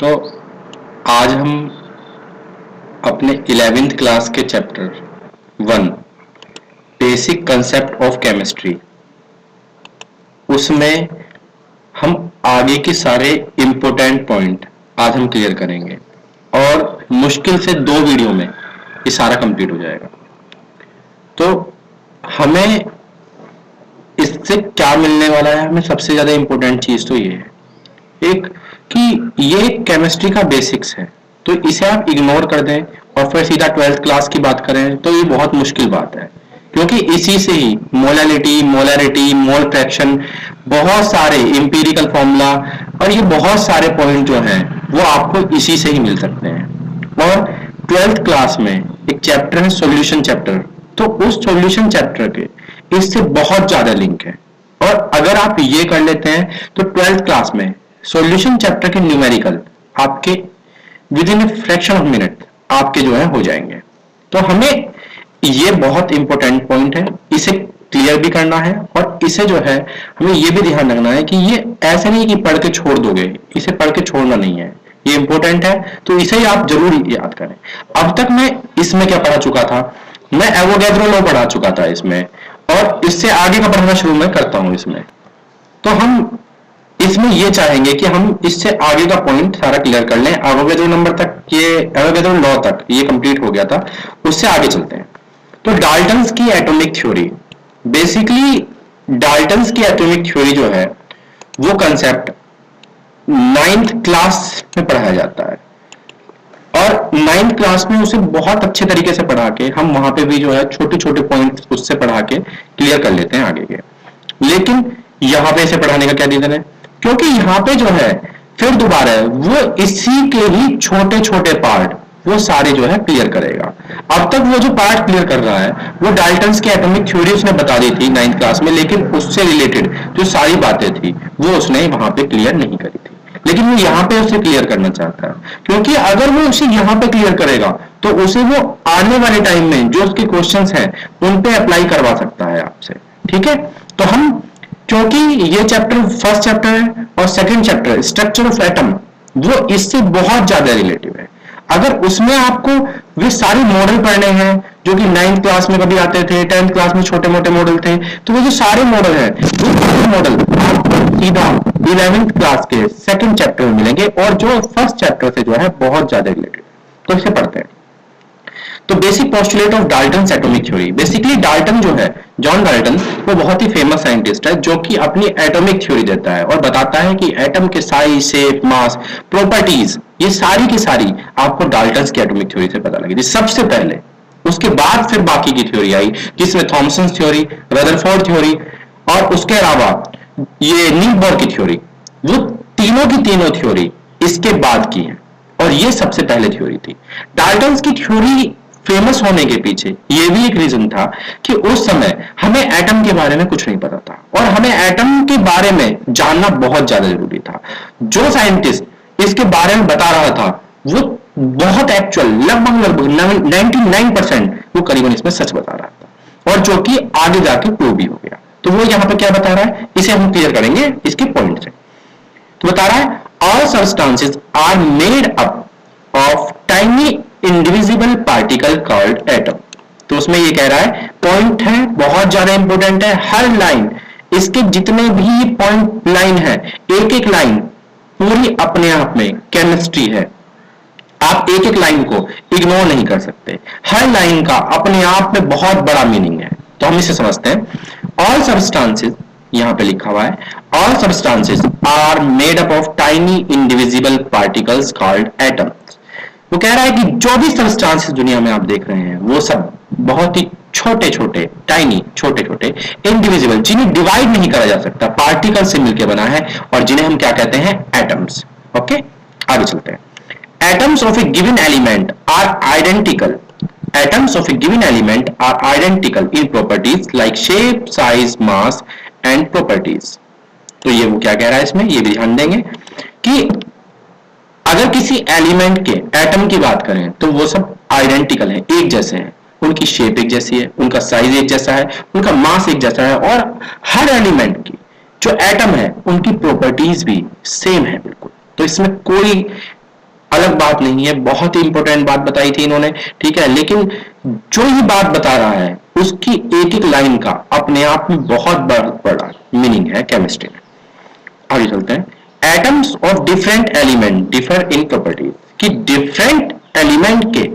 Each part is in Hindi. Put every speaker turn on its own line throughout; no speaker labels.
तो आज हम अपने 11th क्लास के chapter 1 basic concept of chemistry उसमें हम आगे के सारे इंपॉर्टेंट पॉइंट आज हम क्लियर करेंगे और मुश्किल से 2 वीडियो में ये सारा कंप्लीट हो जाएगा। तो हमें इससे क्या मिलने वाला है, हमें सबसे ज्यादा इंपॉर्टेंट चीज तो ये है एक कि ये केमिस्ट्री का बेसिक्स है, तो इसे आप इग्नोर कर दें और फिर सीधा 12th क्लास की बात करें तो ये बहुत मुश्किल बात है, क्योंकि इसी से ही मोलैलिटी, मोलैरिटी, मोल फ्रैक्शन, बहुत सारे इंपीरिकल फॉर्मूला और ये बहुत सारे पॉइंट जो हैं वो आपको इसी से ही मिल सकते हैं। और 12th क्लास में एक चैप्टर है सॉल्यूशन चैप्टर, तो उस सॉल्यूशन चैप्टर के इससे बहुत ज्यादा लिंक है। और अगर आप ये कर लेते हैं तो 12th क्लास में सॉल्यूशन चैप्टर के न्यूमेरिकल आपके with in a fraction of minute आपके जो है हो जाएंगे। तो हमें ये बहुत इंपॉर्टेंट पॉइंट है, इसे क्लियर भी करना है और इसे जो है हमें ये भी ध्यान रखना है कि ये ऐसे नहीं कि पढ़ के छोड़ दोगे, इसे पढ़ के छोड़ना नहीं है, ये इंपॉर्टेंट है, तो इसे ही आप जरूर याद करें। अब तक मैं इसमें क्या पढ़ा चुका था, मैं एवोगैड्रो लॉ पढ़ा चुका था इसमें, और इससे आगे का पढ़ना शुरू मैं करता हूं इसमें। तो हम इसमें ये चाहेंगे कि हम इससे आगे का पॉइंट सारा क्लियर कर लें। एवोगैड्रो नंबर तक, ये एवोगैड्रो लॉ तक ये कंप्लीट हो गया था, उससे आगे चलते हैं। तो डाल्टन्स की एटॉमिक थ्योरी, बेसिकली डाल्टन्स की एटॉमिक थ्योरी जो है वो कंसेप्ट 9th क्लास में पढ़ाया जाता है और 9th क्लास में उसे बहुत अच्छे तरीके से पढ़ा के हम वहां पे भी जो है छोटे छोटे पॉइंट्स उससे पढ़ा के क्लियर कर लेते हैं आगे के। लेकिन यहां पे इसे पढ़ाने का क्या रीजन है, क्योंकि यहां पे जो है फिर दोबारा वो इसी के ही छोटे छोटे पार्ट वो सारे जो है क्लियर करेगा। अब तक वो जो पार्ट क्लियर कर रहा है वो डाल्टन्स की एटॉमिक थ्योरी उसने बता दी थी 9th क्लास में, लेकिन उससे रिलेटेड जो सारी बातें थी वो उसने वहां पे क्लियर नहीं करी थी, लेकिन वो यहाँ पे उसे क्लियर करना चाहता है, क्योंकि अगर वो उसे यहाँ पे क्लियर करेगा तो उसे वो आने वाले टाइम में जो उसके क्वेश्चंस हैं उन पे अप्लाई करवा सकता है आपसे। ठीक है, तो हम क्योंकि ये चैप्टर फर्स्ट चैप्टर है और second chapter structure of atom वो इससे बहुत ज्यादा रिलेटिव है। अगर उसमें आपको वे सारे मॉडल पढ़ने हैं जो कि 9th क्लास में कभी आते थे, 10th क्लास में छोटे मोटे मॉडल थे, तो वो जो सारे मॉडल हैं वो सारे मॉडल आपको सीधा 11th क्लास के सेकंड चैप्टर में मिलेंगे और जो फर्स्ट चैप्टर से जो है बहुत ज्यादा रिलेटेड। तो इसे पढ़ते हैं। तो basic postulate of Dalton's atomic theory, basically Dalton जो है, जॉन डाल्टन, वो बहुत ही फेमस साइंटिस्ट है जो कि अपनी एटॉमिक थ्योरी देता है और बताता है कि एटम के साइज, शेप, मास, प्रॉपर्टीज ये सारी की सारी आपको डाल्टन्स की एटॉमिक थ्योरी से पता लगेगी सबसे पहले। उसके बाद फिर बाकी की थ्योरी आई जिसमें थॉमसन थ्योरी, रदरफोर्ड थ्योरी और उसके अलावा ये नील बोर की थ्योरी, वो तीनों की तीनों थ्योरी इसके बाद की है और ये सबसे पहले थ्योरी थी। डाल्टन्स की थ्योरी फेमस होने के पीछे ये भी एक रीजन था कि उस समय हमें एटम के बारे में कुछ नहीं पता था और हमें एटम के बारे में जानना बहुत ज्यादा जरूरी था। जो साइंटिस्ट इसके बारे में बता रहा था वो बहुत एक्चुअल, लगभग 99% वो करीबन इसमें सच बता रहा था और जो कि आगे जाके प्रूव भी हो गया। तो वो यहां पर क्या बता रहा है, इसे हम क्लियर करेंगे इसके पॉइंट से। तो बता रहा है all substances are made up of tiny indivisible particle called atom. तो उसमें ये कह रहा है, पॉइंट है बहुत ज्यादा इंपॉर्टेंट है, हर लाइन इसके जितने भी पॉइंट लाइन है, एक एक लाइन पूरी अपने आप में केमिस्ट्री है। आप एक एक लाइन को इग्नोर नहीं कर सकते, हर लाइन का अपने आप में बहुत बड़ा मीनिंग है। तो हम इसे समझते हैं। ऑल सब्सटेंसेस, यहां पे लिखा हुआ है, all substances are made up of tiny indivisible particles called atoms. वो कह रहा है कि जो भी सब्सटेंसेस दुनिया में आप देख रहे हैं वो सब बहुत ही छोटे छोटे, टाइनी, छोटे छोटे, इंडिविजिबल, जिन्हें डिवाइड नहीं करा जा सकता, पार्टिकल से मिलकर बना है और जिन्हें हम क्या कहते हैं, एटम्स। ओके, आगे चलते हैं। Atoms of a given element are identical, atoms of a given element are identical in properties like shape, size, mass and properties. तो ये वो क्या कह रहा है इसमें, ये भी ध्यान देंगे कि अगर किसी एलिमेंट के, एटम की बात करें तो वो सब आइडेंटिकल हैं, एक जैसे हैं, उनकी शेप एक जैसी है, उनका साइज एक जैसा है, उनका मास एक जैसा है और हर एलिमेंट की जो एटम है उनकी प्रॉपर्टीज भी सेम है बिल्कुल। तो इसमें कोई अलग बात नहीं है, बहुत ही इंपॉर्टेंट बात बताई थी इन्होंने, ठीक है। लेकिन जो ये बात बता रहा है उसकी एक एक लाइन का अपने आप में बहुत बड़ा मीनिंग है केमिस्ट्री में। आगे चलते हैं। Atoms of different element differ in properties, कि डिफरेंट एलिमेंट के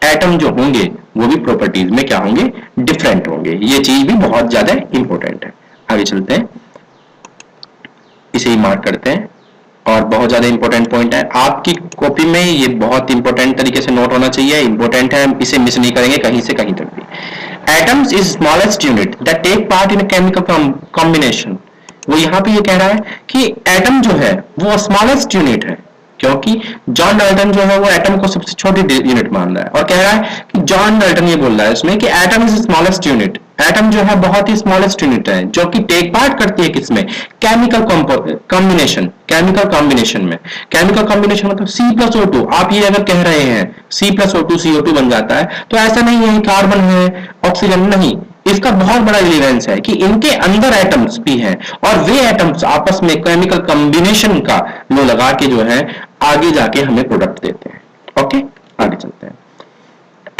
एटम जो होंगे वो भी प्रॉपर्टीज में क्या होंगे, डिफरेंट होंगे। ये चीज भी बहुत ज्यादा इंपॉर्टेंट है। आगे चलते हैं, इसे ही मार्क करते हैं, और बहुत ज्यादा इंपॉर्टेंट पॉइंट है आपकी कॉपी में, ये बहुत इंपॉर्टेंट तरीके से नोट होना चाहिए, इंपॉर्टेंट है, इसे मिस नहीं करेंगे कहीं से कहीं तक भी। Atoms is smallest unit that take part in chemical combination. वो यहां पे ये कह रहा है कि एटम जो है वो स्मॉलेस्ट यूनिट है, क्योंकि जॉन डाल्टन जो है वो एटम को सबसे छोटी यूनिट मान रहा है, और कह रहा है कि जॉन डाल्टन ये बोल रहा है इसमें कि atom is smallest unit, atom जो है बहुत ही स्मॉलेस्ट यूनिट है, जो कि टेक पार्ट करती है किसमें, केमिकल कॉम्बिनेशन, केमिकल कॉम्बिनेशन में। केमिकल कॉम्बिनेशन मतलब C+O2, आप ये अगर कह रहे हैं C+O2 CO2 बन जाता है, तो ऐसा नहीं है कार्बन है ऑक्सीजन, नहीं, इसका बहुत बड़ा रिलेवेंस है कि इनके अंदर एटम्स भी हैं, और वे एटम्स आपस में केमिकल कॉम्बिनेशन का लो लगा के जो है आगे जाके हमें प्रोडक्ट देते हैं। ओके, आगे चलते हैं।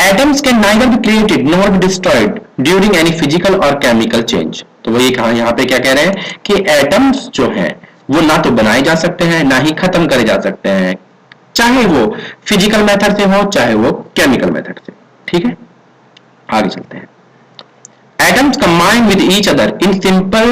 Atoms can neither be created nor be destroyed during any physical और केमिकल चेंज। तो वही कहा यहाँ पे क्या कह रहे हैं कि एटम्स जो हैं वो ना तो बनाए जा सकते हैं ना ही खत्म करे जा सकते हैं, चाहे वो फिजिकल मेथड से हो चाहे वो केमिकल मेथड से। ठीक है, आगे चलते हैं। Atoms combine with each other in simple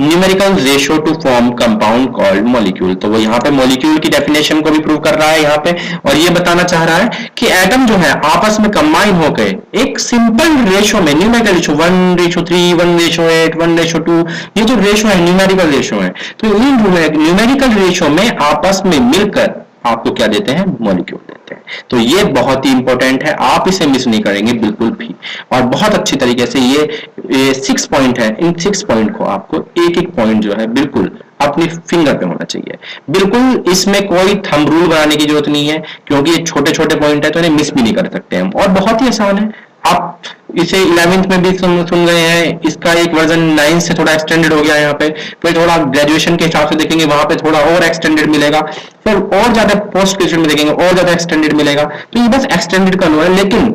numerical ratio to form compound called molecule। तो वो यहाँ पे molecule की definition को भी प्रूव कर रहा है यहाँ पे, और ये बताना चाह रहा है कि एटम जो है आपस में कंबाइन होकर एक सिंपल रेशो में, न्यूमेरिकल रेशो 1:3, 1:8, 1:2, ये जो रेशो है न्यूमेरिकल रेशो है, तो इन न्यूमेरिकल रेशो में आपस में मिलकर आपको क्या देते हैं, मॉलिक्यूल देते हैं। तो ये बहुत ही इंपॉर्टेंट है, आप इसे मिस नहीं करेंगे बिल्कुल भी, और बहुत अच्छी तरीके से ये 6 पॉइंट है, इन 6 पॉइंट को आपको एक एक पॉइंट जो है बिल्कुल अपनी फिंगर पे होना चाहिए। बिल्कुल इसमें कोई थंब रूल बनाने की जरूरत नहीं है, क्योंकि ये छोटे छोटे पॉइंट है तो इन्हें मिस भी नहीं कर सकते हम, और बहुत ही आसान है। आप इसे 11th में भी सुन रहे हैं, इसका एक वर्जन 9 से थोड़ा एक्सटेंडेड हो गया यहाँ पे, फिर थोड़ा ग्रेजुएशन के हिसाब से देखेंगे वहां पे थोड़ा और एक्सटेंडेड मिलेगा, फिर और ज्यादा पोस्ट ग्रेजुएशन में देखेंगे और ज्यादा एक्सटेंडेड मिलेगा। तो ये बस एक्सटेंडेड का लो है, लेकिन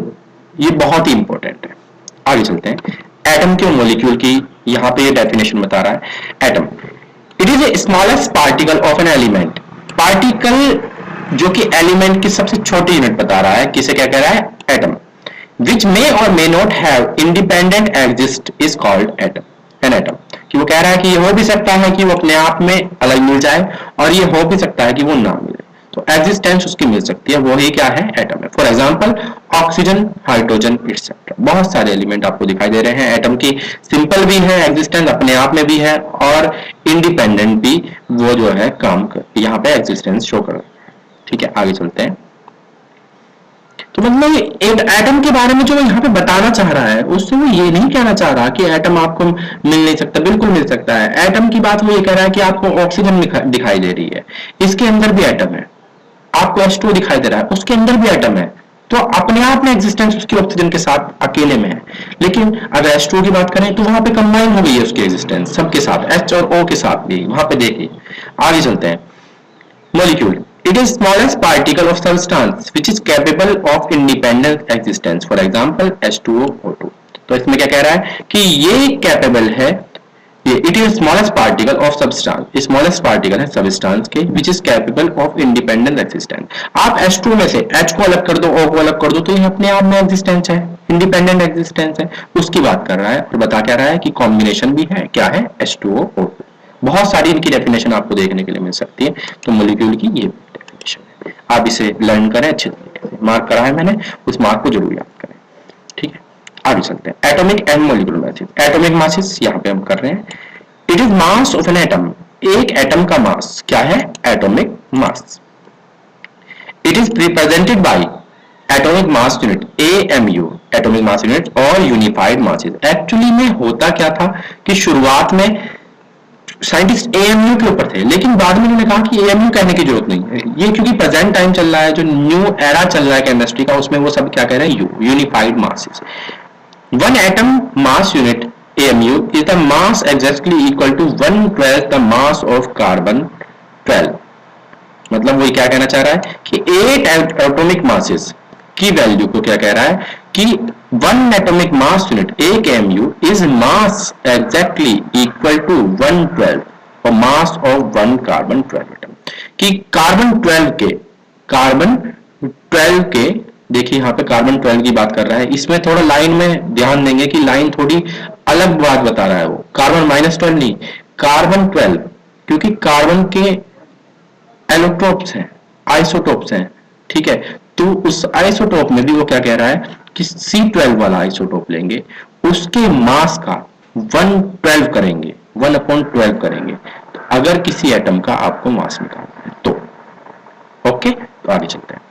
ये बहुत ही इंपॉर्टेंट है। आगे चलते हैं। एटम के मॉलिक्यूल की यहाँ पे ये डेफिनेशन बता रहा है। Atom, it is a smallest particle of an element. Particle जो कि एलिमेंट की सबसे छोटी यूनिट बता रहा है, किसे क्या कह रहा है, atom. which may or may not have independent exist is called atom, an atom। कि वो कह रहा है कि ये हो भी सकता है कि वो अपने आप में अलग मिल जाए, और ये हो भी सकता है कि वो ना मिले, तो एग्जिस्टेंस उसकी मिल सकती है, वो ही क्या है, एटम है। For example oxygen, hydrogen etcetera, बहुत सारे एलिमेंट आपको दिखाई दे रहे हैं। एटम की सिंपल भी है, एग्जिस्टेंस अपने आप में भी है, और इंडिपेंडेंट भी वो जो है काम कर यहाँ पे एग्जिस्टेंस शो कर रहा है। ठीक है, आगे चलते हैं। तो मतलब एक एटम के बारे में जो यहाँ पे बताना चाह रहा है, उससे वो ये नहीं कहना चाह रहा कि एटम आपको मिल नहीं सकता, बिल्कुल मिल सकता है। एटम की बात वो ये कह रहा है कि आपको ऑक्सीजन दिखाई दे रही है, इसके अंदर भी एटम है। आपको H2O दिखाई दे रहा है, उसके अंदर भी एटम है, तो अपने आप में एग्जिस्टेंस उसकी ऑक्सीजन के साथ अकेले में है। लेकिन अगर H2O की बात करें तो वहां पे कंबाइन हो गई है उसकी एग्जिस्टेंस सबके साथ, H और O के साथ भी, वहां पे देखिए। आगे चलते हैं। Molecule, it is smallest particle of substance which is capable of independent existence, for example H2O, O2। तो इसमें क्या कह रहा है कि ये कैपेबल है, ये it is smallest particle of substance, smallest particle है सब्सटेंस के, which is capable of independent existence. आप H2 में से H को अलग कर दो, O को अलग कर दो, तो ये अपने आप में एग्जिस्टेंस है, इंडिपेंडेंट एग्जिस्टेंस है, उसकी बात कर रहा है। और बता क्या रहा है कि कॉम्बिनेशन भी है, क्या है, H2O, O2। बहुत सारी इनकी डेफिनेशन आपको देखने के लिए मिल सकती है। तो मॉलिक्यूल की ये डेफिनेशन है, आप इसे लर्न करें अच्छे तरीके से, मार्क करा है मैंने, उस मार्क को जरूर याद करें। ठीक है, आगे चलते हैं। Atomic and molecular masses. Atomic masses यहाँ पे हम कर रहे हैं। It is mass of an atom, एक एटम का मास क्या है, atomic mass. It is represented by atomic mass unit AMU, atomic mass unit, और यूनिफाइड मासेस। एक्चुअली में होता क्या था कि शुरुआत में साइंटिस्ट AMU के ऊपर थे, लेकिन बाद में उन्होंने कहा कि AMU कहने की जरूरत नहीं है, ये क्योंकि प्रेजेंट टाइम चल रहा है, जो न्यू एरा चल रहा है केमिस्ट्री का, उसमें वो सब क्या कह रहे हैं, unified masses. One atom mass unit AMU is the mass exactly equal to 1/12 the mass of carbon 12। मतलब वही क्या कहना चाह रहा है कि 8 एटॉमिक मासेस की वैल्यू को क्या कह रहा है कि 1 atomic mass unit 1 mu is mass exactly equal to 112 और मास ऑफ 1 कार्बन 12 एटम, कि कार्बन 12 के देखिए यहां पे कार्बन 12 की बात कर रहा है। इसमें थोड़ा लाइन में ध्यान देंगे कि लाइन थोड़ी अलग बात बता रहा है, वो कार्बन -12 नहीं, कार्बन 12, क्योंकि कार्बन के एलोट्रोप्स हैं, आइसोटोप्स हैं, ठीक है। तो उस आइसोटोप में भी वो क्या कह रहा है कि C12 वाला आइसोटोप लेंगे, उसके मास का 112 करेंगे, 1/12 करेंगे, तो अगर किसी एटम का आपको मास निकालना है तो ओके। तो आगे चलते हैं,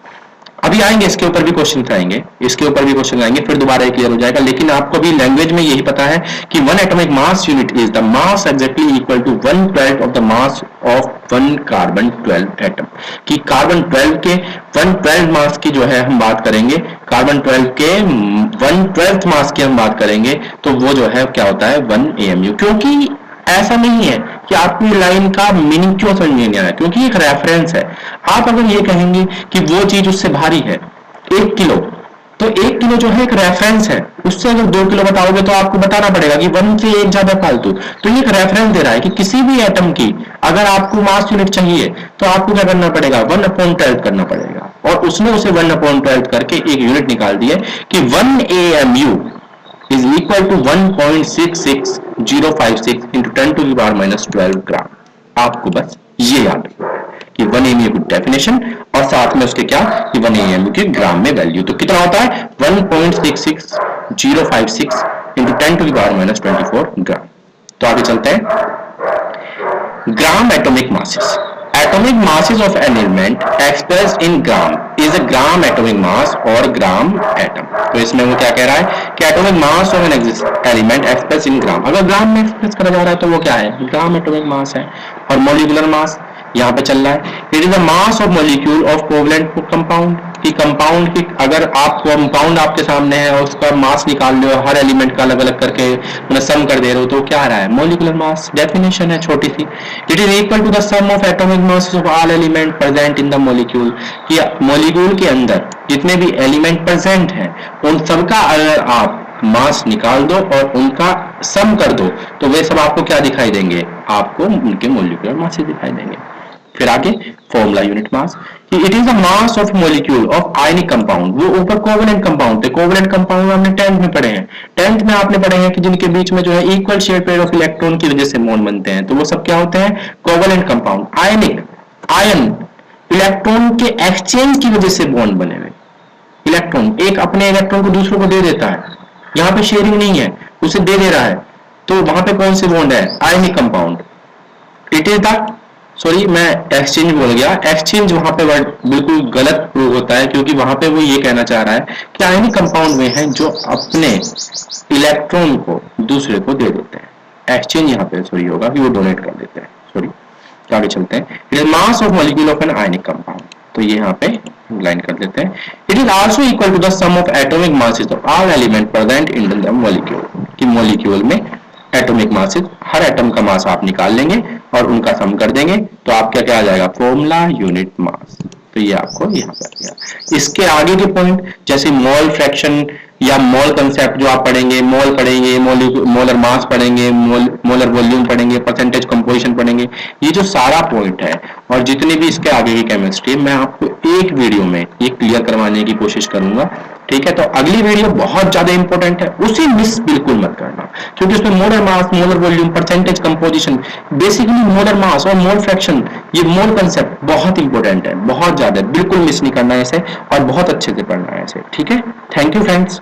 अभी आएंगे इसके ऊपर भी क्वेश्चन आएंगे, इसके ऊपर भी क्वेश्चन आएंगे, फिर दोबारा क्लियर हो जाएगा। लेकिन आपको भी लैंग्वेज में यही पता है कि 1 atomic mass unit is the mass exactly equal to 1/12 of the mass of 1 carbon 12 atom, कि कार्बन 12 के 1/12 मास की जो है हम बात करेंगे, कार्बन 12 के 1/12 मास की हम बात करेंगे, तो वो जो है क्या होता है 1 AMU। क्योंकि ऐसा नहीं है कि आपको ये लाइन का मीनिंग क्यों समझ नहीं आया, क्योंकि एक रेफरेंस है। आप अगर ये कहेंगे कि वो चीज उससे भारी है 1 किलो, तो 1 किलो जो है एक रेफरेंस है, उससे अगर 2 किलो बताओगे तो आपको बताना पड़ेगा कि 1 से 1 ज्यादा फालतू। तो ये एक रेफरेंस दे रहा है कि किसी भी एटम की अगर आपको मास यूनिट चाहिए तो आपको क्या करना पड़ेगा 1/12 करना पड़ेगा, और उसने उसे 1/12 करके एक यूनिट निकाल दी है कि 1 AMU is equal to 1.66056 into 10 to the power minus 12 ग्राम। आपको बस ये याद रखना है कि 1 AMU की डेफिनेशन और साथ में उसके क्या कि 1 AMU के ग्राम में वैल्यू, तो कितना होता है 1.66056 into 10 to the power minus 24 ग्राम। तो आगे चलते हैं, gram atomic masses. Atomic masses of an element expressed in gram is a gram atomic mass or gram atom। तो इसमें वो क्या कह रहा है कि atomic mass of an element expressed in gram, अगर ग्राम में एक्सप्रेस करा जा रहा है तो वो क्या है ग्राम एटॉमिक मास है। और मोलिकुलर मास यहाँ पे चल रहा है, it is the mass of molecule of covalent compound, कि कंपाउंड की अगर आप कंपाउंड आपके सामने है और उसका मास निकाल लो, हर एलिमेंट का अलग अलग करके सम कर दे रहे हो, तो क्या आ रहा है मॉलिकुलर मास। डेफिनेशन है छोटी सी, it is equal to the sum of atomic masses of all element present in the molecule, कि मॉलिक्यूल के अंदर जितने भी एलिमेंट प्रेजेंट हैं उन सबका अगर आप मास निकाल दो और उनका सम कर दो तो वे सब आपको क्या दिखाई देंगे, आपको उनके मॉलिक्यूलर मास दिखाई देंगे। फिर आगे formula unit mass, it is the mass of molecule of ionic compound. वो ऊपर कोवेलेंट कंपाउंड थे, कोवेलेंट कंपाउंड हमने 10th में पढ़े हैं, 10th में आपने पढ़े हैं कि जिनके बीच में जो है equal share pair of electron की वजह से बॉन्ड बनते हैं, तो वो सब क्या होते हैं कोवेलेंट कंपाउंड। आयनिक, आयन इलेक्ट्रॉन के एक्सचेंज की वजह से बॉन्ड बने हुए, इलेक्ट्रॉन एक अपने इलेक्ट्रॉन को दूसरों को दे देता है, यहाँ पे शेयरिंग नहीं है, उसे दे दे रहा है, तो वहां पे कौन से बॉन्ड है ionic compound. It is the sorry मैं एक्सचेंज बोल गया, एक्सचेंज वहां पे वर्ड बिल्कुल गलत प्रूव होता है, क्योंकि वहां पे वो ये कहना चाह रहा है कि आयनिक कंपाउंड में है जो अपने इलेक्ट्रॉन को दूसरे को दे देते हैं। एक्सचेंज यहाँ पे सॉरी होगा कि वो डोनेट कर देते हैं, सॉरी। आगे चलते हैं, it is mass of molecule of an ionic compound, तो ये यहाँ पे लाइन कर देते हैं। It is also equal to the sum of atomic masses of all element present in the molecule, कि मॉलिक्यूल में एटॉमिक मासेस हर एटम का मास आप निकाल लेंगे और उनका सम कर देंगे, तो आपका क्या आ जाएगा फॉर्मूला यूनिट मास। तो ये आपको यहाँ पे आ गया। इसके आगे के पॉइंट जैसे मोल फ्रैक्शन या मोल कंसेप्ट जो आप पढ़ेंगे, मोल पढ़ेंगे, मोलर मास पढ़ेंगे, मोलर वॉल्यूम पढ़ेंगे, परसेंटेज कंपोजिशन पढ़ेंगे, ये जो सारा पॉइंट है और जितनी भी इसके आगे की केमिस्ट्री मैं आपको एक वीडियो में ये क्लियर करवाने की कोशिश करूंगा, ठीक है। तो अगली वीडियो बहुत ज्यादा इंपॉर्टेंट है, उसे मिस बिल्कुल मत करना, क्योंकि उसमें molar mass, molar volume, percentage composition, basically molar mass और मोल फ्रैक्शन, ये मोल कंसेप्ट बहुत इंपॉर्टेंट है, बहुत ज्यादा, बिल्कुल मिस नहीं करना है इसे और बहुत अच्छे से पढ़ना है इसे, ठीक है। Thank you friends.